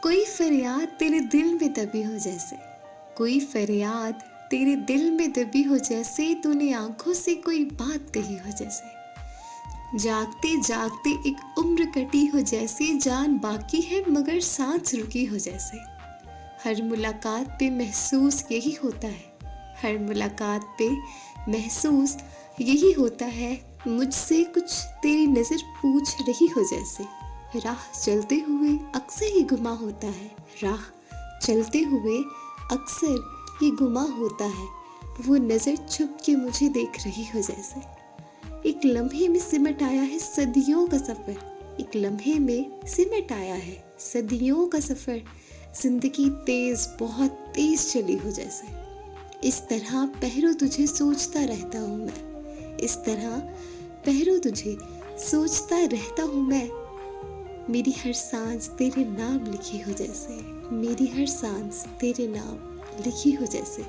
कोई फरियाद तेरे दिल में दबी हो जैसे, कोई फरियाद तेरे दिल में दबी हो जैसे, तूने आंखों से कोई बात कही हो जैसे, जागते जागते एक उम्र कटी हो जैसे, जान बाकी है मगर सांस रुकी हो जैसे। हर मुलाकात पे महसूस यही होता है, हर मुलाकात पे महसूस यही होता है, मुझसे कुछ तेरी नज़र पूछ रही हो जैसे। राह चलते हुए अक्सर ही गुमा होता है, राह चलते हुए अक्सर ये गुमा होता है, वो नज़र छुप के मुझे देख रही हो जैसे। एक लम्हे में सिमट आया है सदियों का सफ़र, एक लम्हे में सिमट आया है सदियों का सफ़र, ज़िंदगी तेज़ बहुत तेज़ चली हो जैसे। इस तरह पहरों तुझे सोचता रहता हूँ मैं, इस तरह पहरों तुझे सोचता रहता हूँ मैं, मेरी हर सांस तेरे नाम लिखी हो जैसे, मेरी हर सांस तेरे नाम लिखी हो जैसे।